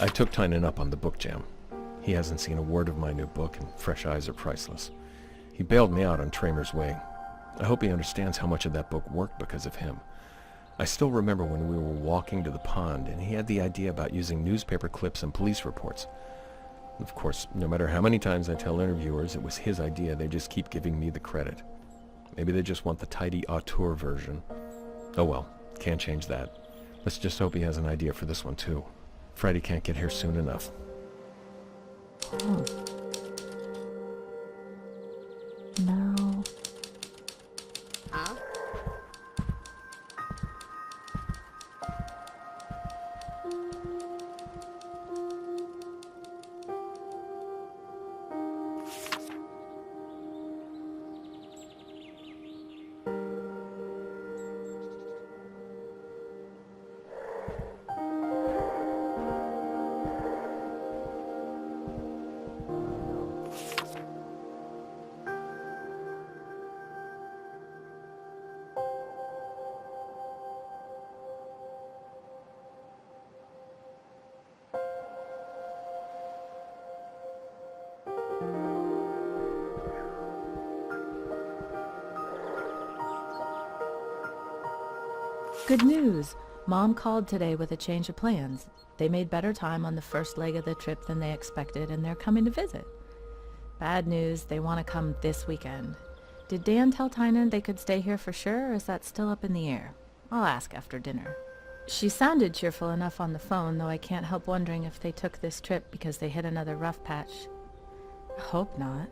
I took Tynan up on the book jam. He hasn't seen a word of my new book, and fresh eyes are priceless. He bailed me out on Tramer's Way. I hope he understands how much of that book worked because of him. I still remember when we were walking to the pond, and he had the idea about using newspaper clips and police reports. Of course, no matter how many times I tell interviewers it was his idea, they just keep giving me the credit. Maybe they just want the tidy auteur version. Oh well, can't change that. Let's just hope he has an idea for this one too. Friday can't get here soon enough. Oh. No. Huh? Good news! Mom called today with a change of plans. They made better time on the first leg of the trip than they expected, and they're coming to visit. Bad news, they want to come this weekend. Did Dan tell Tynan they could stay here for sure, or is that still up in the air? I'll ask after dinner. She sounded cheerful enough on the phone, though I can't help wondering if they took this trip because they hit another rough patch. I hope not.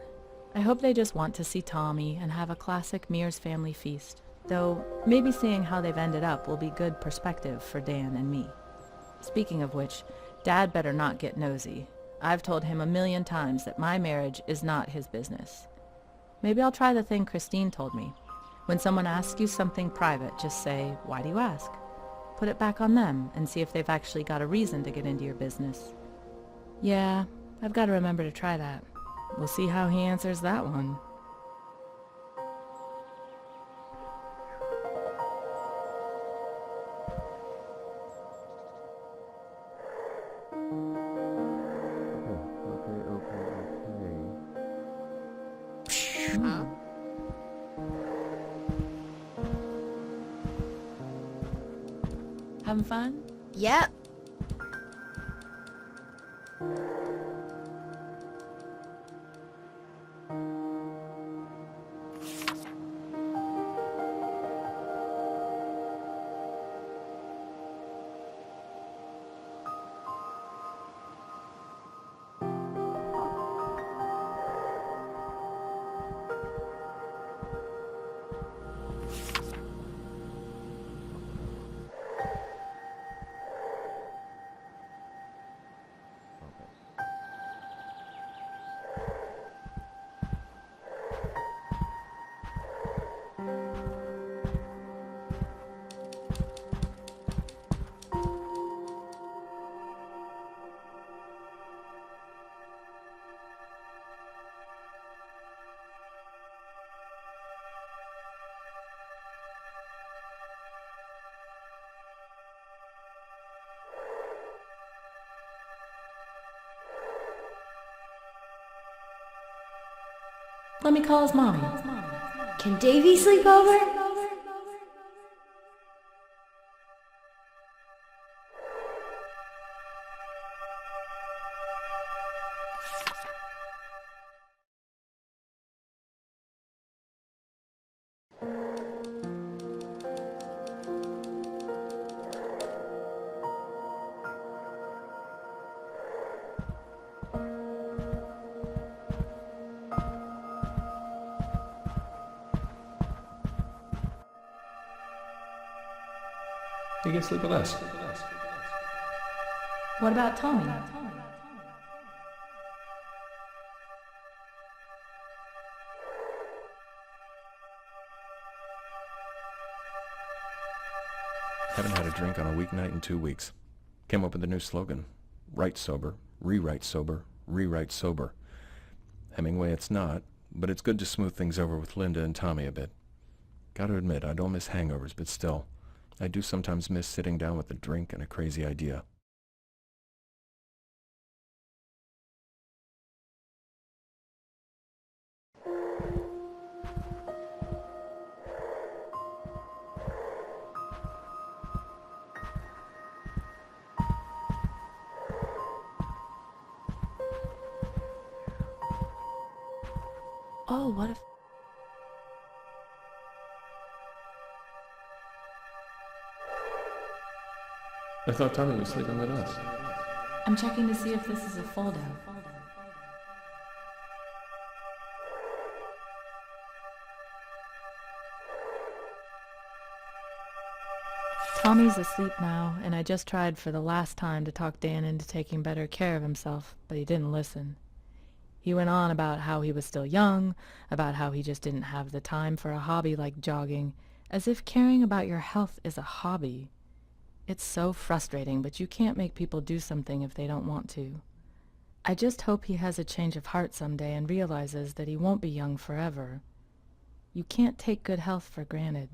I hope they just want to see Tommy and have a classic Mears family feast. Though, maybe seeing how they've ended up will be good perspective for Dan and me. Speaking of which, Dad better not get nosy. I've told him 1,000,000 times that my marriage is not his business. Maybe I'll try the thing Christine told me. When someone asks you something private, just say, "Why do you ask?" Put it back on them and see if they've actually got a reason to get into your business. Yeah, I've got to remember to try that. We'll see how he answers that one. Huh? Having fun? Yep. Let me call his mommy. Can Davy sleep over? You can sleep with us. What about Tommy? Haven't had a drink on a weeknight in 2 weeks. Came up with a new slogan. Write sober, rewrite sober, rewrite sober. Hemingway it's not, but it's good to smooth things over with Linda and Tommy a bit. Gotta admit, I don't miss hangovers, but still, I do sometimes miss sitting down with a drink and a crazy idea. Oh, what if... I thought Tommy was sleeping with us. I'm checking to see if this is a fold-out. Tommy's asleep now, and I just tried for the last time to talk Dan into taking better care of himself, but he didn't listen. He went on about how he was still young, about how he just didn't have the time for a hobby like jogging, as if caring about your health is a hobby. It's so frustrating, but you can't make people do something if they don't want to. I just hope he has a change of heart someday and realizes that he won't be young forever. You can't take good health for granted.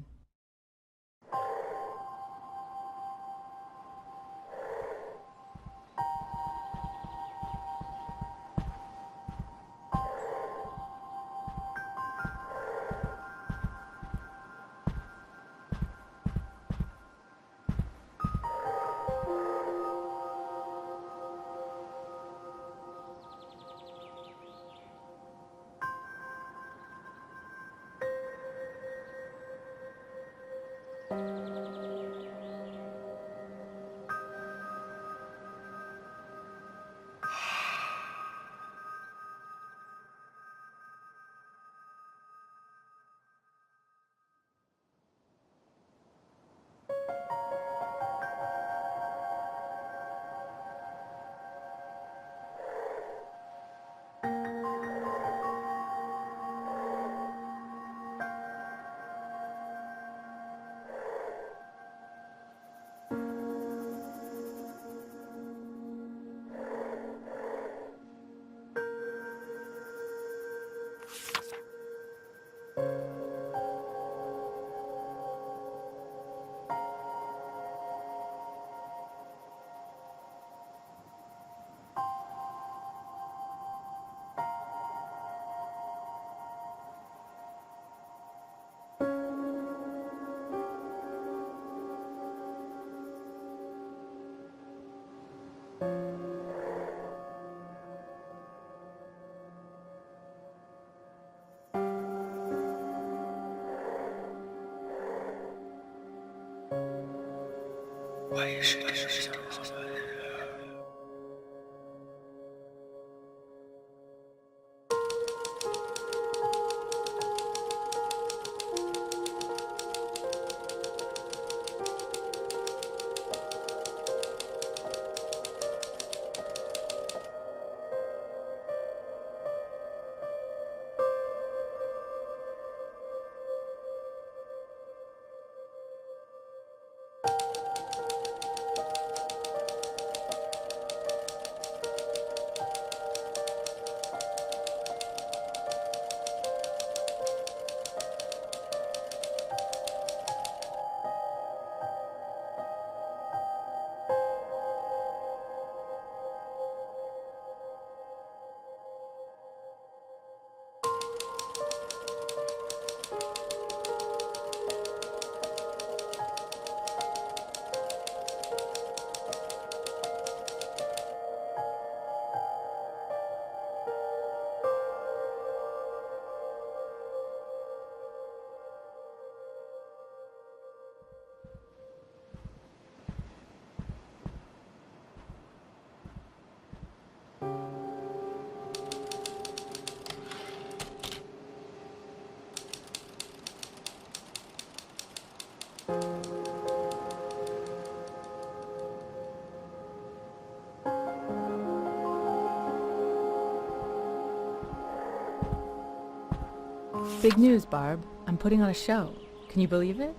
Big news, Barb. I'm putting on a show. Can you believe it?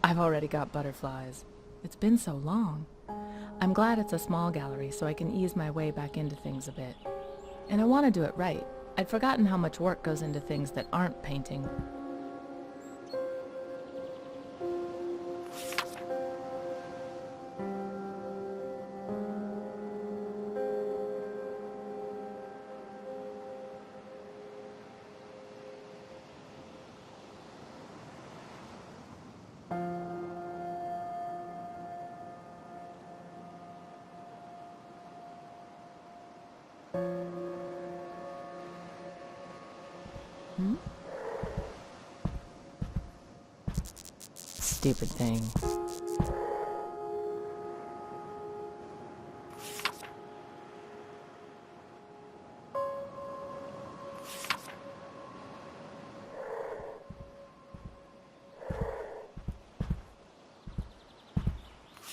I've already got butterflies. It's been so long. I'm glad it's a small gallery so I can ease my way back into things a bit. And I want to do it right. I'd forgotten how much work goes into things that aren't painting. Stupid thing.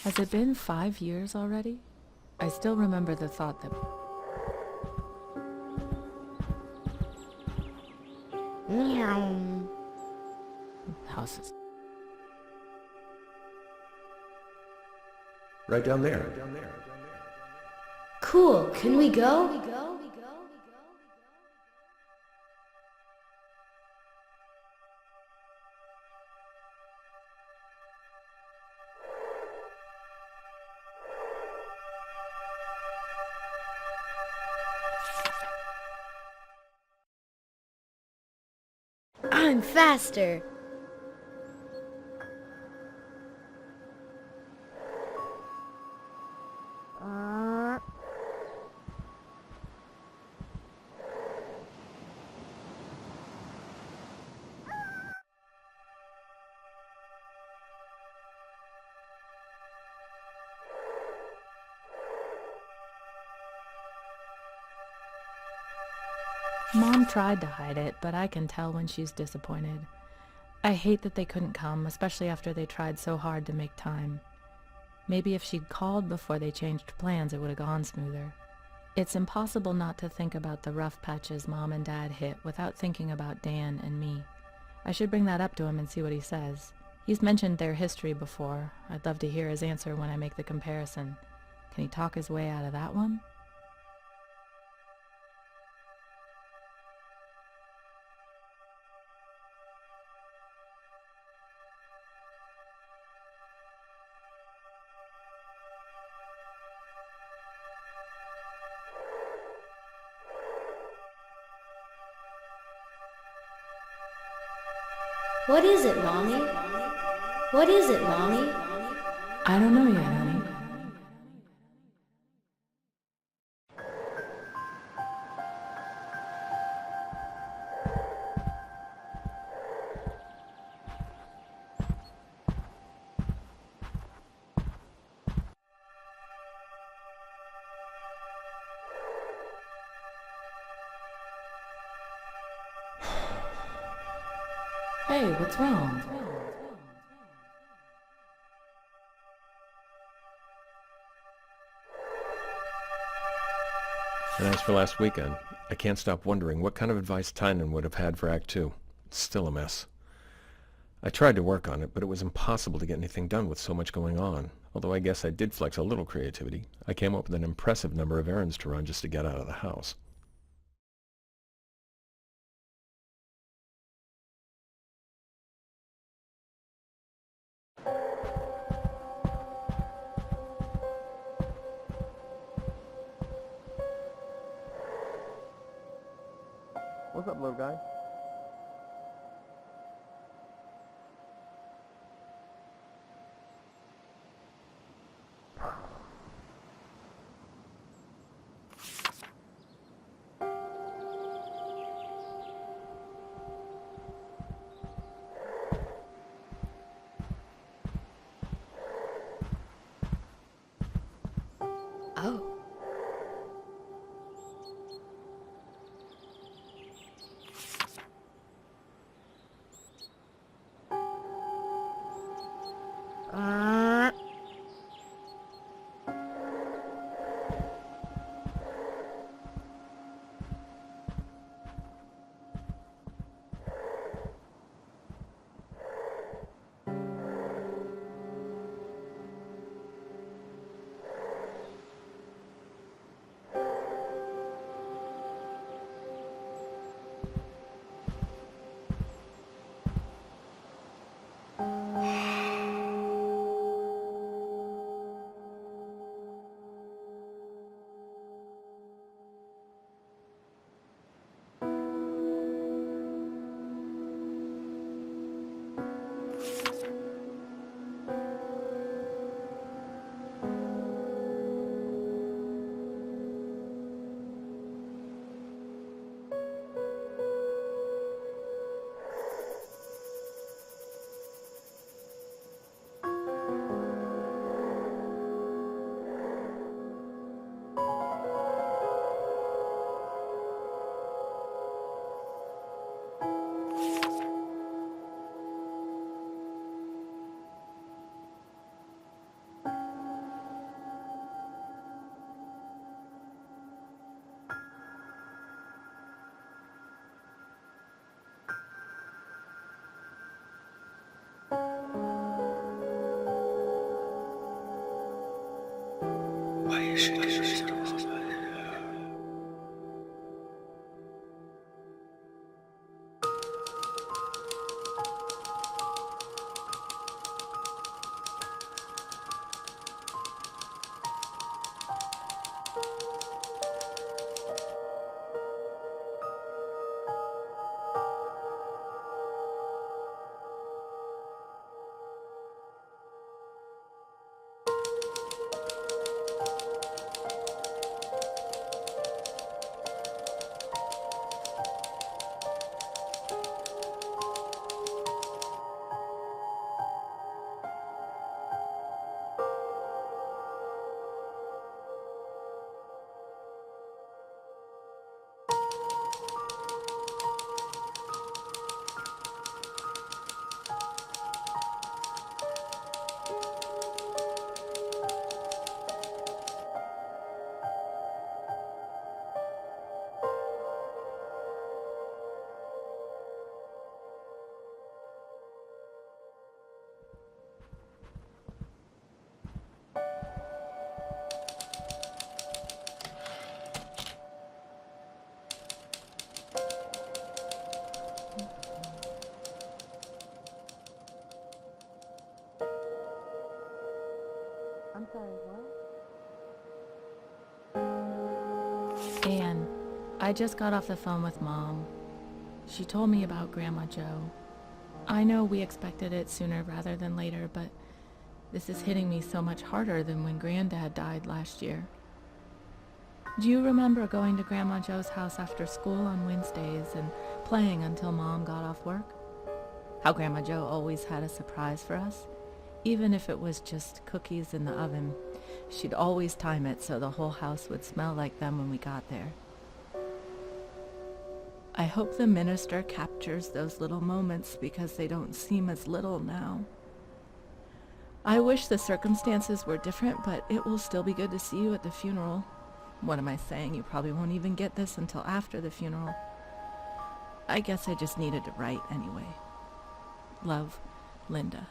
Has it been 5 years already? I still remember the thought that... Meow. House is... Right down there. Cool. Can we go? I'm faster. Mom tried to hide it, but I can tell when she's disappointed. I hate that they couldn't come, especially after they tried so hard to make time. Maybe if she'd called before they changed plans, it would have gone smoother. It's impossible not to think about the rough patches Mom and Dad hit without thinking about Dan and me. I should bring that up to him and see what he says. He's mentioned their history before. I'd love to hear his answer when I make the comparison. Can he talk his way out of that one? What is it, Mommy? What is it, Mommy? I don't know yet, honey. Hey, what's wrong? And as for last weekend, I can't stop wondering what kind of advice Tynan would have had for Act 2. It's still a mess. I tried to work on it, but it was impossible to get anything done with so much going on. Although I guess I did flex a little creativity. I came up with an impressive number of errands to run just to get out of the house. What's up, little guy? Oh. I just got off the phone with Mom. She told me about Grandma Joe. I know we expected it sooner rather than later, but this is hitting me so much harder than when Granddad died last year. Do you remember going to Grandma Joe's house after school on Wednesdays and playing until Mom got off work? How Grandma Joe always had a surprise for us, even if it was just cookies in the oven. She'd always time it so the whole house would smell like them when we got there. I hope the minister captures those little moments because they don't seem as little now. I wish the circumstances were different, but it will still be good to see you at the funeral. What am I saying? You probably won't even get this until after the funeral. I guess I just needed to write anyway. Love, Linda.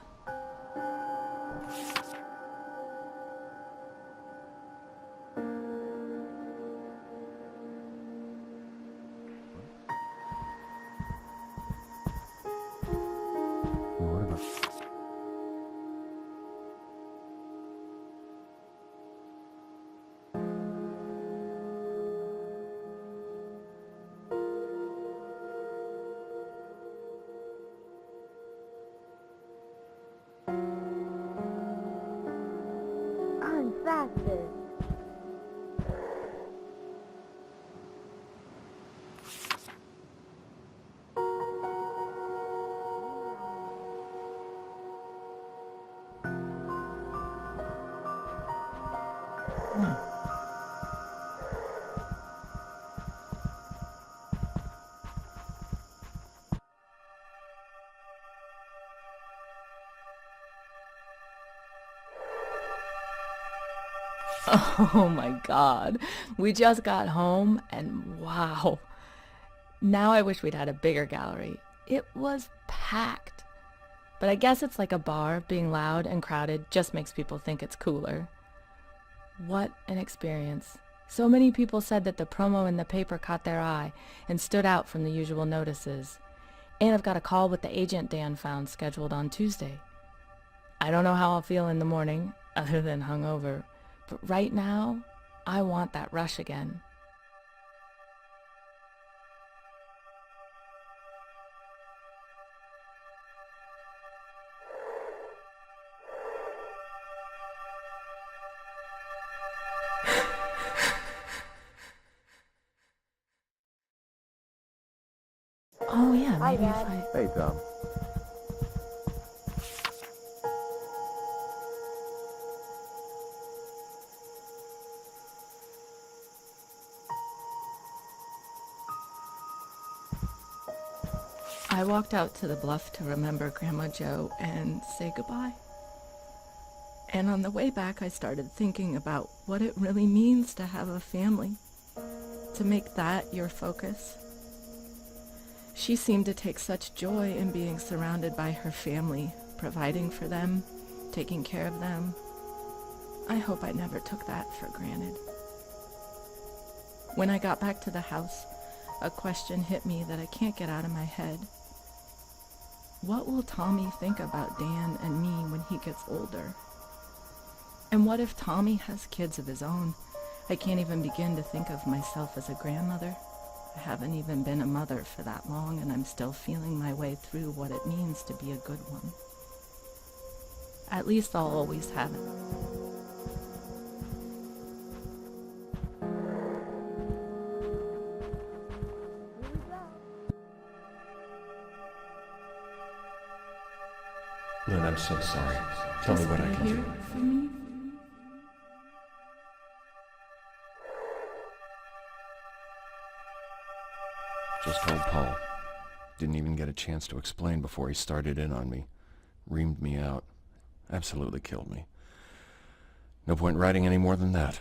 What about... Faster. Oh my God. We just got home and wow. Now I wish we'd had a bigger gallery. It was packed. But I guess it's like a bar. Being loud and crowded just makes people think it's cooler. What an experience. So many people said that the promo in the paper caught their eye and stood out from the usual notices. And I've got a call with the agent Dan found scheduled on Tuesday. I don't know how I'll feel in the morning, other than hungover. But right now, I want that rush again. Oh yeah, maybe if I... Hey, Tom. I walked out to the bluff to remember Grandma Joe and say goodbye. And on the way back, I started thinking about what it really means to have a family, to make that your focus. She seemed to take such joy in being surrounded by her family, providing for them, taking care of them. I hope I never took that for granted. When I got back to the house, a question hit me that I can't get out of my head. What will Tommy think about Dan and me when he gets older? And what if Tommy has kids of his own? I can't even begin to think of myself as a grandmother. I haven't even been a mother for that long, and I'm still feeling my way through what it means to be a good one. At least I'll always have it. Lynn, I'm so sorry. Tell me what I can do. Here for me? Just called Paul. Didn't even get a chance to explain before he started in on me. Reamed me out. Absolutely killed me. No point writing any more than that.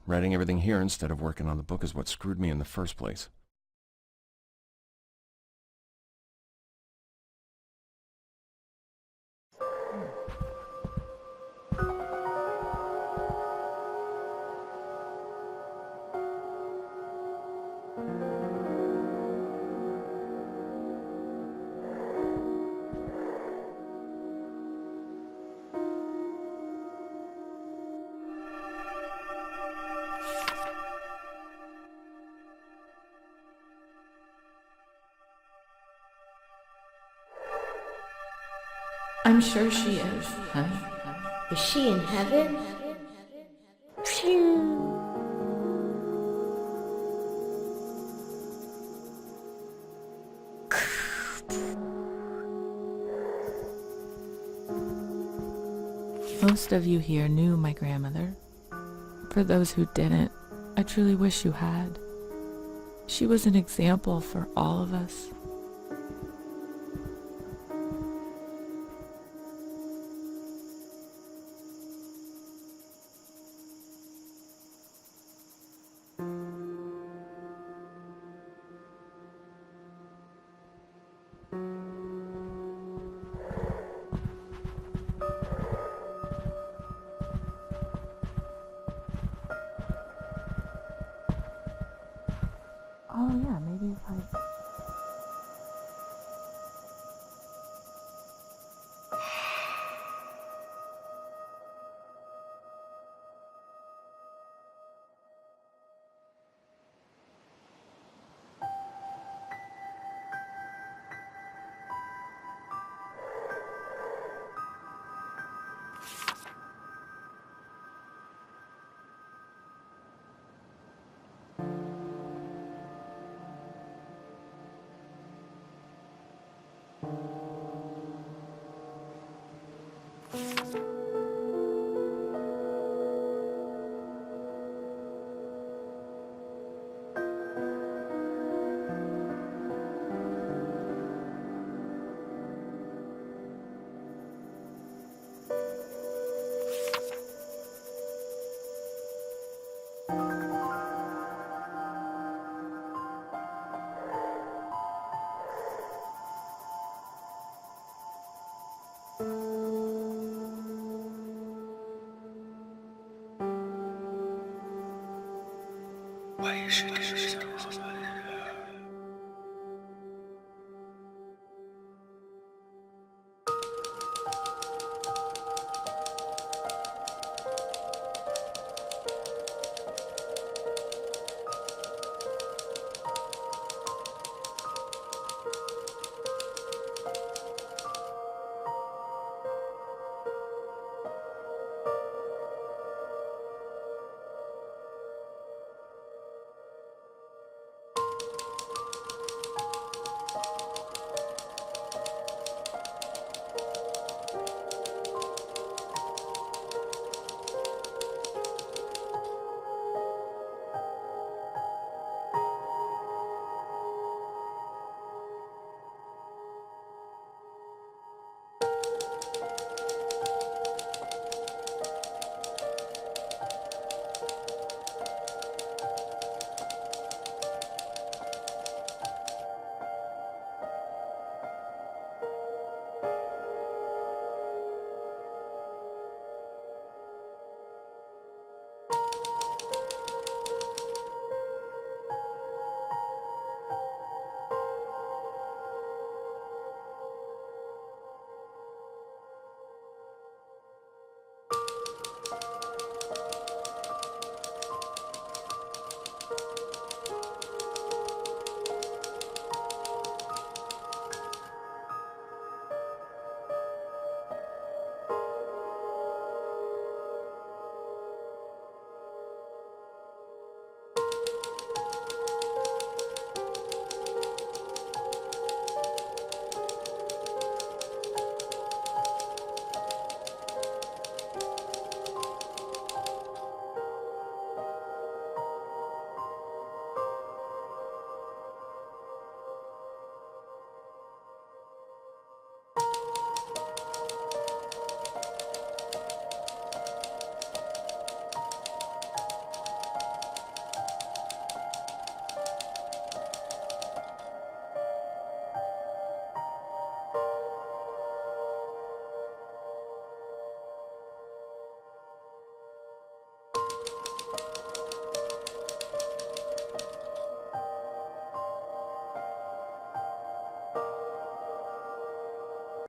Writing everything here instead of working on the book is what screwed me in the first place. I'm sure she is, honey. Is she in heaven? Phew. Most of you here knew my grandmother. For those who didn't, I truly wish you had. She was an example for all of us. Oh yeah, maybe if I...